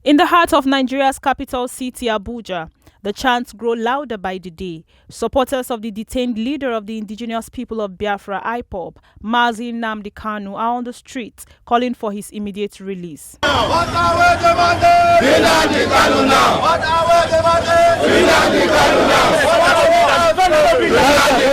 In the heart of Nigeria's capital city, Abuja, the chants grow louder by the day. Supporters of the detained leader of the indigenous people of Biafra, IPOB, Nnamdi Kanu, are on the streets calling for his immediate release. What are we demanding? Nnamdi Kanu now! What are we demanding? Nnamdi Kanu now! What are we demanding?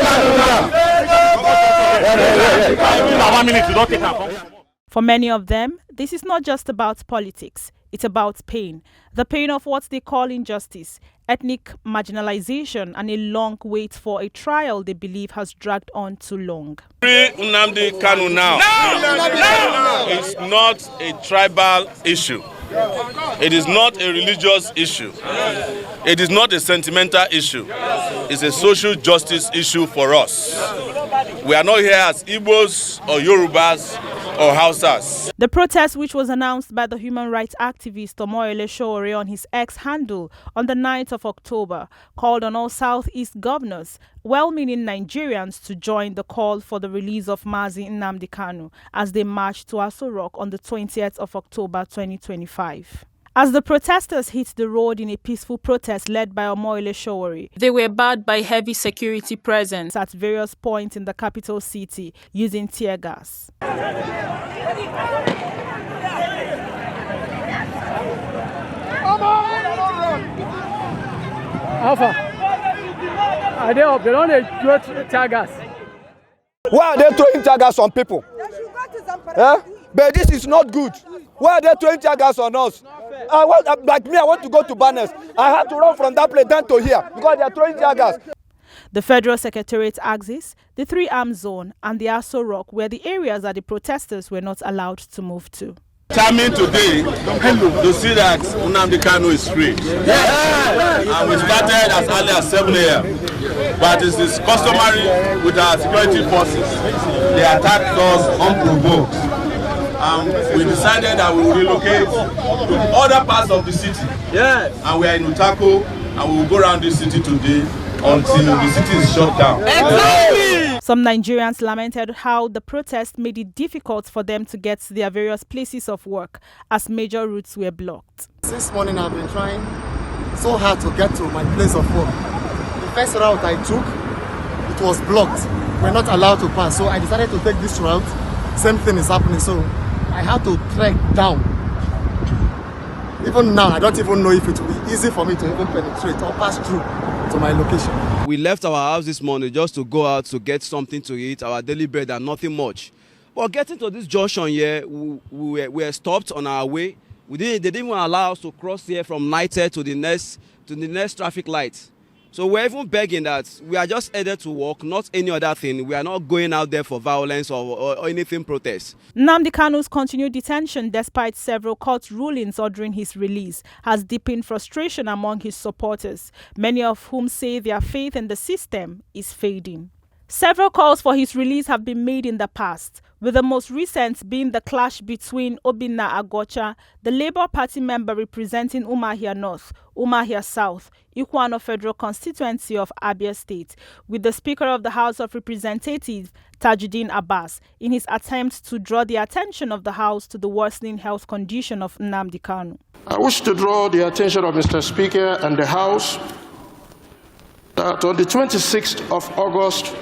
Nnamdi Kanu now! For many of them, this is not just about politics. It's about pain. The pain of what they call injustice, ethnic marginalization, and a long wait for a trial they believe has dragged on too long. Free Nnamdi Kanu now. No! It's not a tribal issue. It is not a religious issue. It is not a sentimental issue. It's a social justice issue for us. We are not here as Igbos or Yorubas or Hausas. The protest, which was announced by the human rights activist Sowore'S on his X handle on the 9th of October, called on all Southeast governors, well-meaning Nigerians, to join the call for the release of Nnamdi Kanu as they marched to Aso Rock on the 20th of October 2025. As the protesters hit the road in a peaceful protest led by Sowore'S, they were barred by heavy security presence at various points in the capital city using tear gas. Alpha, are they up? They don't throw tear gas. Why are they throwing tear gas on people? But this is not good. Why are they throwing tear gas on us? I want to go to Barnes. I had to run from that place down to here because they are throwing tear gas. The Federal Secretariat axis, the Three-Arm Zone, and the Aso Rock were the areas that the protesters were not allowed to move to. Coming today to see that Nnamdi Kanu is free. Yes. And we started as early as 7 a.m. But it is customary with our security forces. They attacked us unprovoked. We decided that we will relocate to other parts of the city. Yes. And we are in Utako, and we will go around this city today until the city is shut down. Exactly. Some Nigerians lamented how the protest made it difficult for them to get to their various places of work as major routes were blocked. Since morning I've been trying so hard to get to my place of work. The first route I took, it was blocked. We're not allowed to pass. So I decided to take this route. Same thing is happening. So I had to trek down. Even now, I don't even know if it will be easy for me to even penetrate or pass through to my location. We left our house this morning just to go out to get something to eat, our daily bread and nothing much. But getting to this junction here, we were stopped on our way. They didn't even allow us to cross here from Nighter to the next traffic light. So we're even begging that we are just headed to work, not any other thing. We are not going out there for violence or anything protest. Nnamdi Kanu's continued detention, despite several court rulings ordering his release, has deepened frustration among his supporters, many of whom say their faith in the system is fading. Several calls for his release have been made in the past, with the most recent being the clash between Obinna Agocha, the Labour Party member representing Umuahia North, Umuahia South, Ikwanno Federal Constituency of Abia State, with the Speaker of the House of Representatives, Tajuddin Abbas, in his attempt to draw the attention of the House to the worsening health condition of Nnamdi Kanu. I wish to draw the attention of Mr. Speaker and the House that on the 26th of August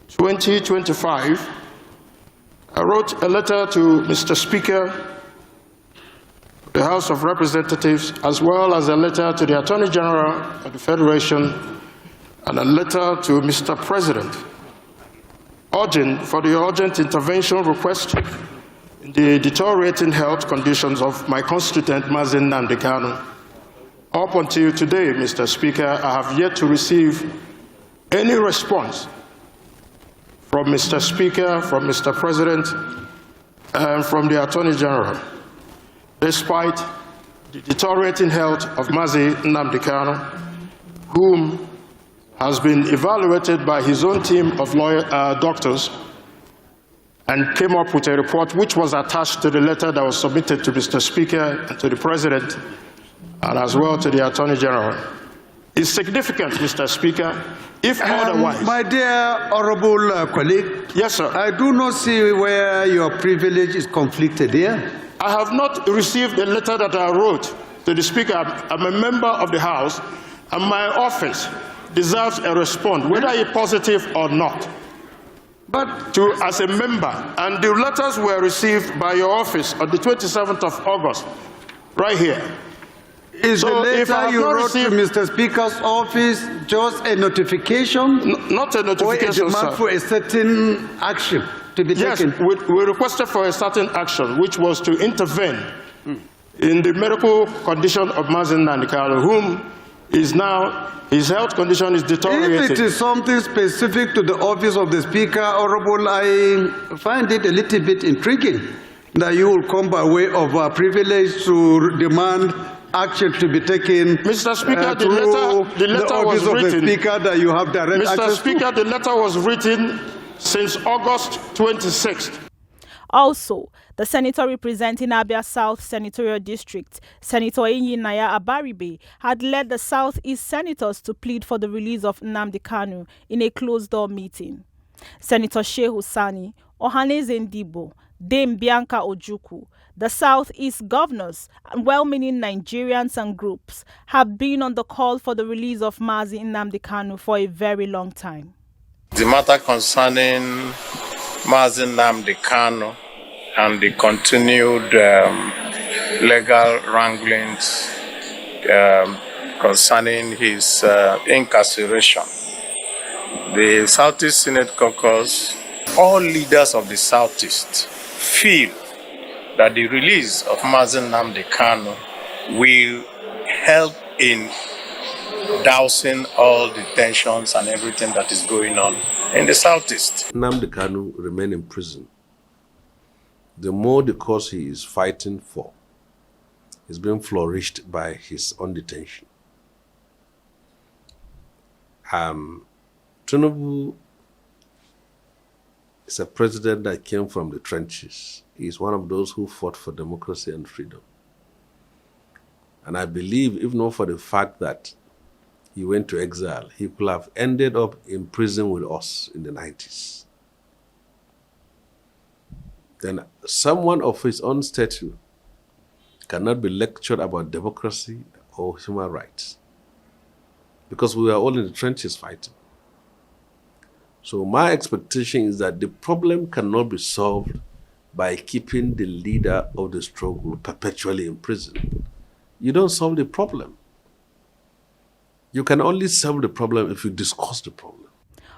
2025, I wrote a letter to Mr. Speaker, the House of Representatives, as well as a letter to the Attorney General of the Federation and a letter to Mr. President, urging for the urgent intervention request in the deteriorating health conditions of my constituent, Nnamdi Kanu. Up until today, Mr. Speaker, I have yet to receive any response from Mr. Speaker, from Mr. President, and from the Attorney General, despite the deteriorating health of Nnamdi Kanu, whom has been evaluated by his own team of doctors and came up with a report which was attached to the letter that was submitted to Mr. Speaker and to the President and as well to the Attorney General. It's significant, Mr. Speaker, if otherwise. My dear honorable colleague, yes, sir. I do not see where your privilege is conflicted here. I have not received a letter that I wrote to the Speaker. I'm a member of the House, and my office deserves a response, whether it's positive or not. But as a member, and the letters were received by your office on the 27th of August, right here. Is the letter you wrote to Mr. Speaker's office just a notification? Not a notification, or a demand for a certain action to be taken? Yes, we requested for a certain action, which was to intervene in the medical condition of Nnamdi Kanu, whom is now, his health condition is deteriorating. If it is something specific to the office of the Speaker, Honorable, I find it a little bit intriguing that you will come by way of a privilege to demand action to be taken. Mr. Speaker, the letter was written. The Speaker that you have direct Mr. access Speaker, to. the letter was written since August 26th. Also, the senator representing Abia South Senatorial District, Senator Naya Abaribe, had led the Southeast senators to plead for the release of Nnamdi Kanu in a closed-door meeting. Senator Shehu Sani, Ohaneze Ndibo, Dame Bianca Ojukwu, the Southeast governors, and well-meaning Nigerians and groups have been on the call for the release of Mazi Nnamdi Kanu for a very long time. The matter concerning Mazi Nnamdi Kanu and the continued legal wranglings concerning his incarceration. The Southeast Senate Caucus, all leaders of the Southeast feel that the release of Mazi Nnamdi Kanu will help in dousing all the tensions and everything that is going on in the Southeast. Nnamdi Kanu remain in prison. The more the cause he is fighting for is being flourished by his own detention. Tinubu is a president that came from the trenches. He is one of those who fought for democracy and freedom. And I believe, if not for the fact that he went to exile, he could have ended up in prison with us in the 90s. Then someone of his own stature cannot be lectured about democracy or human rights, because we are all in the trenches fighting. So my expectation is that the problem cannot be solved by keeping the leader of the struggle perpetually in prison. You don't solve the problem. You can only solve the problem if you discuss the problem.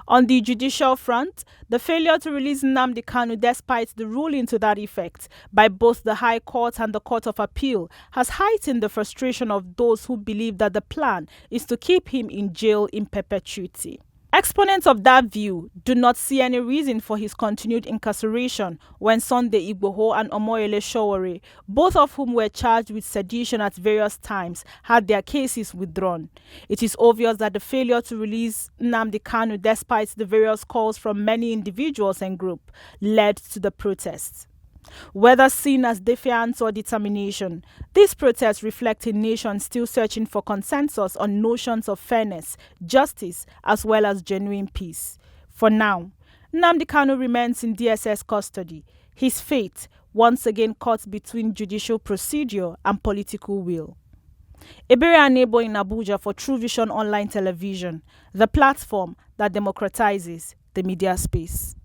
On the judicial front, the failure to release Nnamdi Kanu despite the ruling to that effect by both the High Court and the Court of Appeal has heightened the frustration of those who believe that the plan is to keep him in jail in perpetuity. Exponents of that view do not see any reason for his continued incarceration when Sunday Igboho and Omoyele Sowore, both of whom were charged with sedition at various times, had their cases withdrawn. It is obvious that the failure to release Nnamdi Kanu, despite the various calls from many individuals and groups, led to the protests. Whether seen as defiance or determination, these protests reflect a nation still searching for consensus on notions of fairness, justice, as well as genuine peace. For now, Nnamdi Kanu remains in DSS custody, his fate once again caught between judicial procedure and political will. Ebere Anebo in Abuja for True Vision Online Television, the platform that democratizes the media space.